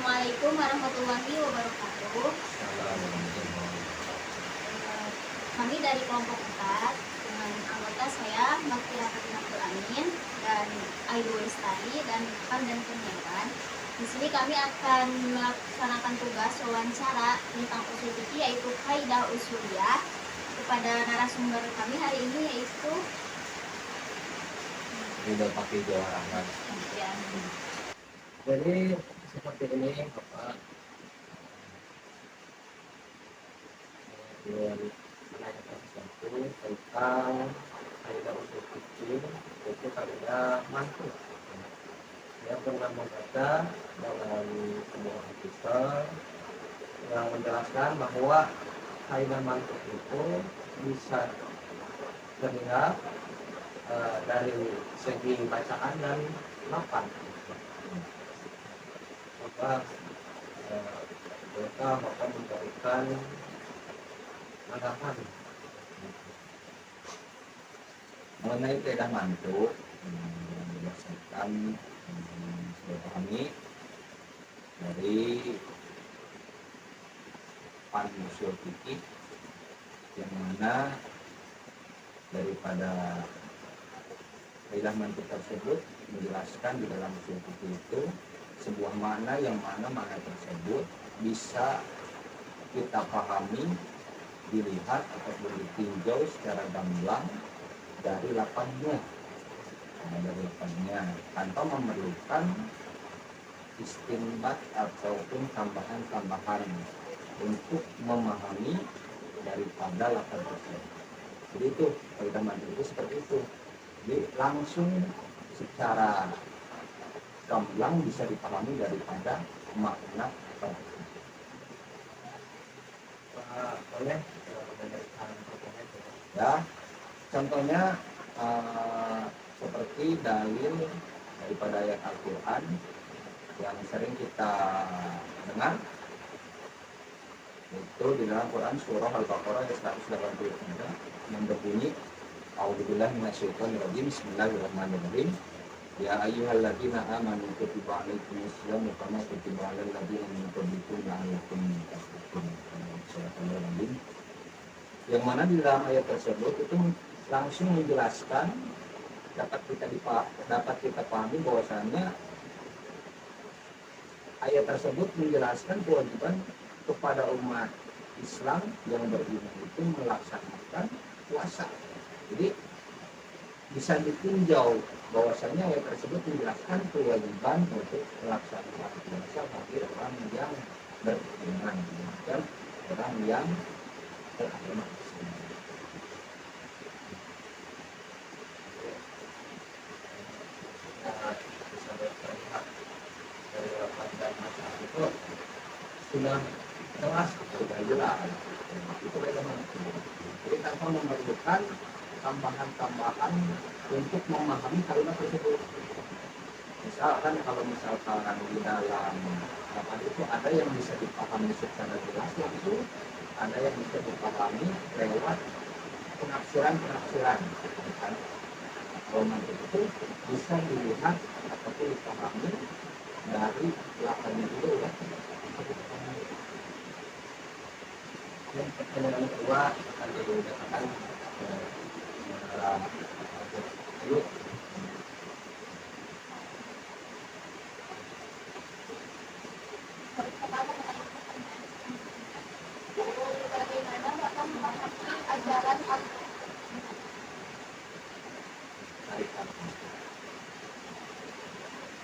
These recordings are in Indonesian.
Assalamualaikum warahmatullahi wabarakatuh. Kami dari kelompok 4 dengan anggota saya Bakti Rahmatin Abdul Amin dan Aidu Lestari dan Pan dan Kurniawan. Di sini kami akan melaksanakan tugas wawancara tentang usul fikih yaitu kaidah usuliyah kepada narasumber kami hari ini yaitu Pakai Jawahar Ahmad. ya. Jadi seperti ini Bapak menanyakan sesuatu tentang kaidah usul fikih yaitu kaidah mantuk. Dia pernah membaca dalam sebuah artikel yang menjelaskan bahwa kaidah mantuk itu bisa terlihat dari segi bacaan dan lafaz. Maka mereka akan memberikan tanggapan mengenai kaidah mantuk. Berdasarkan saya pahami dari Pan usul fikih yang mana daripada kaidah mantuk tersebut menjelaskan di dalam usul fikih itu sebuah makna yang mana makna tersebut bisa kita pahami, dilihat ataupun ditinjau secara gamblang dari lafaznya, tanpa memerlukan istinbat ataupun tambahan-tambahan untuk memahami daripada lafaz tersebut. Jadi itu kaidah mantuk itu seperti itu. Jadi langsung secara gamblang bisa dipahami daripada makna tersebut. Boleh ya, contohnya seperti dalil daripada ayat Al-Quran yang sering kita dengar, itu di dalam Quran surah Al-Baqarah ayat 183 yang berbunyi A'udzubillahi minasyaitonirrajim, Bismillahirrahmanirrahim. Ya ayyuhalladzina amanu kutiba alaikumus syiyamu kama kutiba alal ladzina min qablikum la'allakum tattaqun. Yang mana di dalam ayat tersebut itu langsung menjelaskan, dapat kita pahami bahwasannya ayat tersebut menjelaskan kewajiban kepada umat Islam yang beriman itu melaksanakan puasa. Jadi bisa ditinjau bahwasanya ayat tersebut menjelaskan kewajiban untuk melaksanakan puasa bagi orang yang beriman dan orang yang beragama Islam. Bisa terlihat dari lafaz dan masalah itu sudah jelas, sudah jelas. Itu bagaimana? Jadi tanpa memerlukan tambahan-tambahan untuk memahami kalimat tersebut. Misalkan kalau misalkan di dalam apa itu ada yang bisa dipahami secara jelas langsung, ada yang bisa dipahami lewat penafsiran. Kalau mantuk itu bisa dilihat ataupun dipahami dari lafaznya dulu ya. Dan pertanyaan kedua akan dikatakan yuk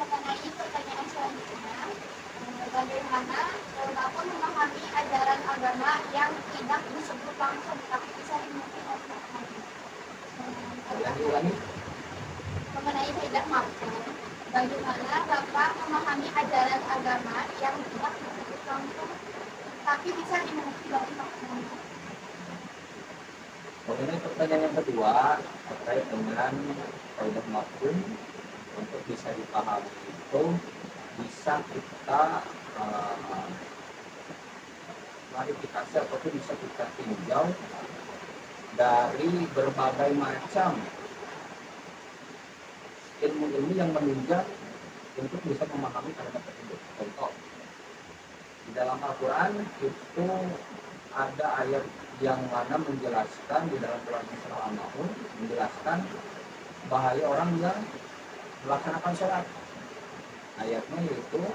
Mengenai pertanyaan selanjutnya, bagaimana Bapak memahami ajaran agama yang tidak disebut langsung tapi bisa dimengerti oleh orang lain? Mengenai kaidah mantuk, bagaimana Bapak memahami ajaran agama yang tidak disebut langsung tapi bisa dimengerti oleh orang lain? mengenai pertanyaan yang kedua terkait dengan kaidah mafhum, untuk bisa dipahami itu bisa kita klarifikasi ataupun bisa kita tinjau dari berbagai macam ilmu-ilmu yang menunjang untuk bisa memahami kalimat tersebut. Contoh, dalam Al-Quran itu ada ayat yang mana menjelaskan di dalam Quran surah Al-Maun menjelaskan bahaya orang yang melaksanakan sholat. Ayatnya yaitu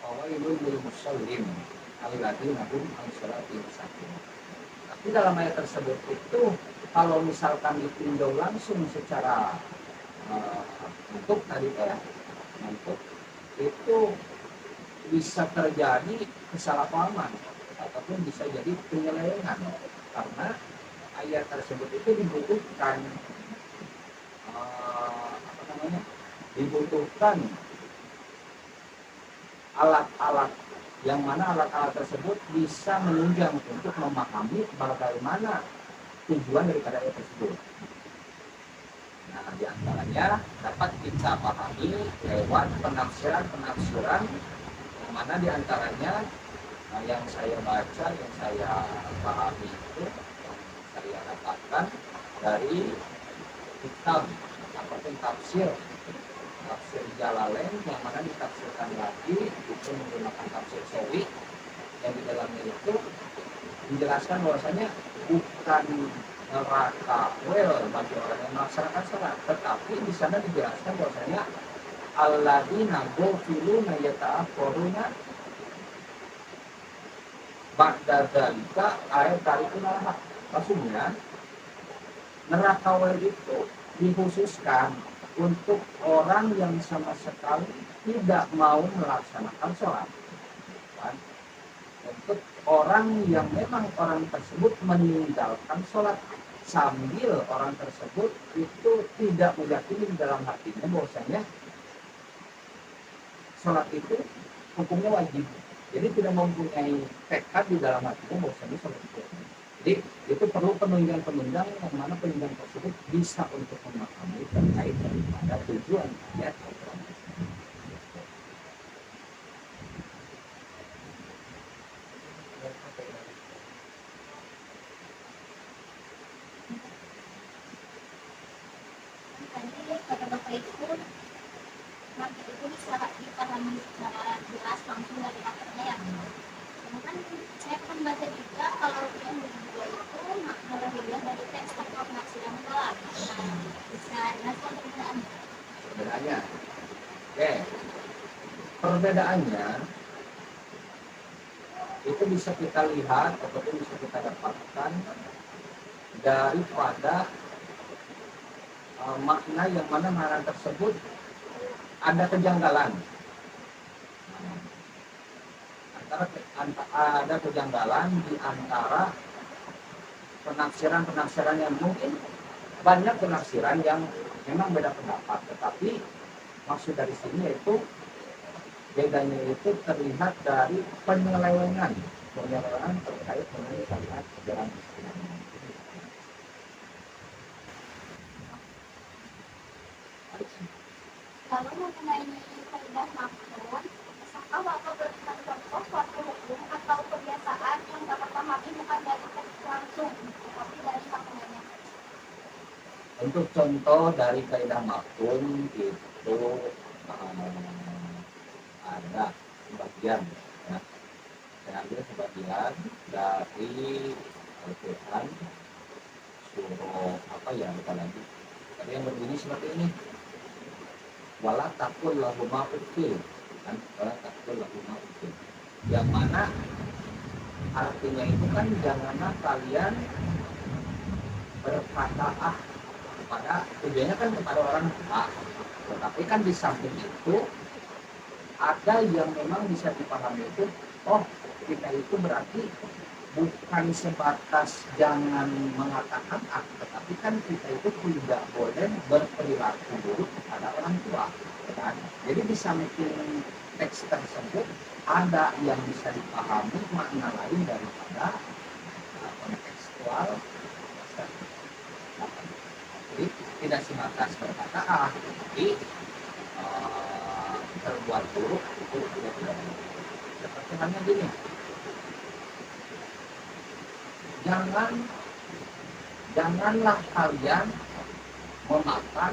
fawailul lil musallin alladzina hum an sholatihim sahun. Tapi dalam ayat tersebut itu kalau misalkan ditinjau langsung secara bentuk tadi ya bentuk itu bisa terjadi kesalahpahaman ataupun bisa jadi penyelewengan karena ayat tersebut itu dibutuhkan dibutuhkan alat-alat yang mana alat-alat tersebut bisa menunjang untuk memahami bagaimana tujuan daripada ayat tersebut. Nah, diantaranya dapat kita pahami lewat penafsiran yang mana diantaranya yang saya baca, yang saya pahami itu, yang saya dapatkan dari kitab ataupun tafsir Jalalain yang mana ditafsirkan lagi itu menggunakan tafsir Sawi yang di dalamnya itu menjelaskan bahwasanya bukan neraka bagi orang yang melaksanakan sholat, tetapi di sana dijelaskan bahwasanya alladzina ghafiluna yata'akhiruna ba'da dzalika ayat tarikuna. Maksudnya neraka itu dikhususkan untuk orang yang sama sekali tidak mau melaksanakan sholat. Untuk orang yang memang orang tersebut meninggalkan sholat sambil orang tersebut itu tidak meyakini dalam hatinya bahwasanya sholat itu hukumnya wajib. Jadi tidak mempunyai tekad di dalam hatinya bahwasanya sholat itu wajib. Jadi itu perlu penunjang-penunjang yang mana penunjang tersebut bisa untuk memahami terkait daripada tujuan ayat Al-Quran. Tadi kata Bapak itu maka itu bisa dipahami secara jelas langsung dari akarnya ya. Kan saya pernah baca juga kalau yang kedua itu makna lahiriah dari teks atau penafsiran sholat. Nah, bisa jelaskan perbedaannya? Perbedaannya, perbedaannya itu bisa kita lihat ataupun bisa kita dapatkan daripada makna yang mana makna tersebut ada kejanggalan. Ada kejanggalan di antara penafsiran yang mungkin banyak penafsiran yang memang beda pendapat, tetapi maksud dari sini yaitu bedanya itu terlihat dari penyelewengan terkait dengan syariat ajaran Islam. Kalau mengenai kaidah makhluk, apakah Bapak berikan contoh suatu hukum atau kebiasaan yang dapat pahami bukan dari teks langsung, tetapi dari maknanya? Untuk contoh dari kaidah makhluk itu ada sebagian, ya. Saya ambil sebagian dari Al-Quran surah apa ya lupa lagi. Tapi yang berbunyi seperti ini. Wala takul lahuma ukil, kan? Wala takul lahuma ukil. Yang mana artinya itu kan janganlah kalian berkata kepada tujuannya kan kepada orang tua. Tetapi kan di samping itu ada yang memang bisa dipahami itu, oh kita itu berarti bukan sebatas jangan mengatakan tetapi kan kita itu tidak boleh berperilaku buruk kepada orang tua, kan? Jadi di samping teks tersebut ada yang bisa dipahami makna lain daripada kontekstual. Jadi tidak sebatas berkata tapi terbuat buruk itu tidak boleh. Seperti halnya gini, janganlah kalian memakan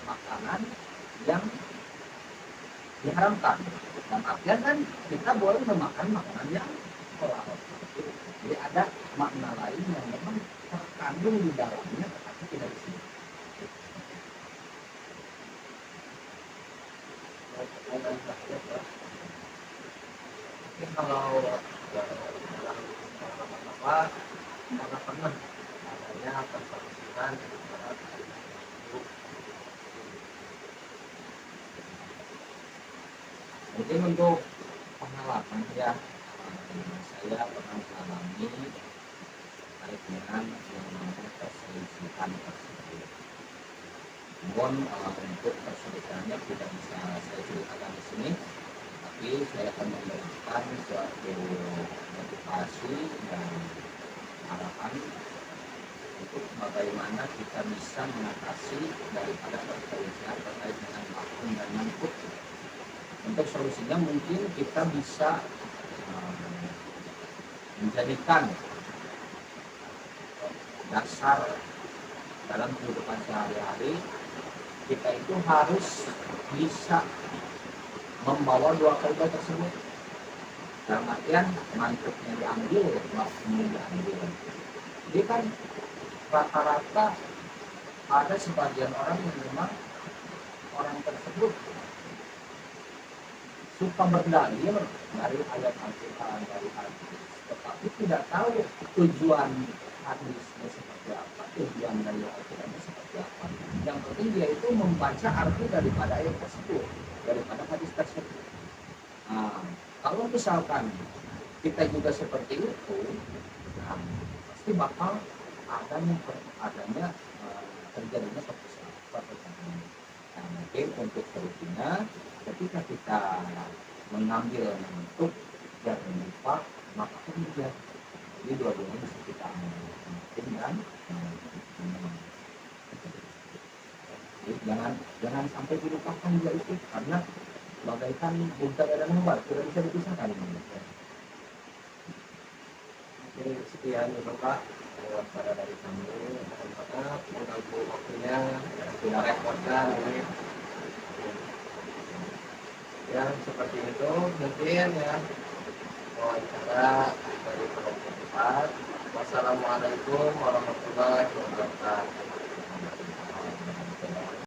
makanan yang diharamkan. Dalam artian kan kita boleh memakan makanan yang halal. Jadi ada makna lain yang memang terkandung di dalamnya tetapi tidak disebut. Mungkin kalau dalam pengalaman Bapak, mana pernah adanya perselisihan antara ibu. Mungkin untuk pengalaman ya, saya pernah mengalami terkait dengan yang namanya perselisihan tersebut. Namun untuk perselisihannya tidak bisa saya ceritakan di sini, tapi saya akan memberikan suatu motivasi dan harapan untuk bagaimana kita bisa mengatasi daripada perselisihan terkait dengan akun dan mangkuk. Untuk solusinya mungkin kita bisa menjadikan dasar dalam kehidupan sehari-hari kita itu harus bisa membawa dua kaidah tersebut. Dalam artian mangkuknya diambil, waktunya diambil. Jadi kan rata-rata ada sebagian orang yang memang orang tersebut suka berdalil dari ayat Al-Quran, dari hadis, tetapi tidak tahu tujuan hadisnya seperti apa, tujuan dari Al-Qurannya seperti apa. Yang penting dia itu membaca arti daripada ayat tersebut, daripada hadis tersebut. Nah, kalau misalkan kita juga seperti itu, nah, pasti bakal adanya terjadinya perpecahan. Nah, mungkin untuk solusinya ketika kita mengambil bentuk jangan lupa maka kemudian jadi dua-duanya bisa kita ambil dan jangan sampai dilupakan juga itu karena bagaikan buntut dan obat tidak bisa dipisahkan. Oke, sekian Bapak wawancara dari kami. Mohon maaf mengganggu waktunya, sudah repotkan ini. Yang seperti itu mungkin ya wawancara dari kelompok 4. Wassalamualaikum warahmatullahi wabarakatuh.